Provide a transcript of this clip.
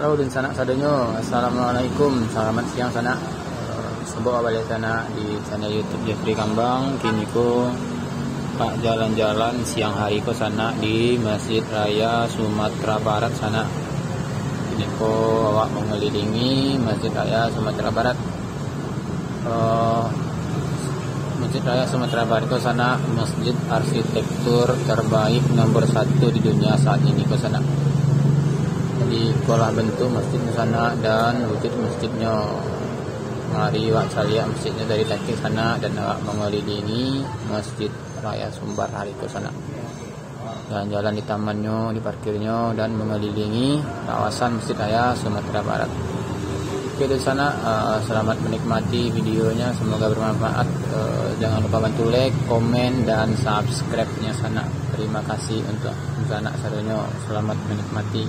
Halo dan sanak sadonyo, assalamualaikum, selamat siang sana. Sebuah balik sana di channel YouTube Jeffrey Kambang. Kini ko pak jalan-jalan siang hari ko sana di Masjid Raya Sumatera Barat sana. Kini ko awak mengelilingi Masjid Raya Sumatera Barat. Masjid Raya Sumatera Barat ko sana masjid arsitektur terbaik nomor 1 di dunia saat ini ko sana. Jadi pola bentuk masjid di sana dan wujud masjidnya. Mari wak saya masjidnya dari kaki sana dan wak mengelilingi Masjid Raya Sumbar hari ke sana. Jalan-jalan di tamannya, di parkirnya dan mengelilingi kawasan Masjid Raya Sumatera Barat. Oke di sana, selamat menikmati videonya, semoga bermanfaat. Jangan lupa bantu like, komen dan subscribe-nya sana. Terima kasih untuk sana sadonyo. Selamat menikmati.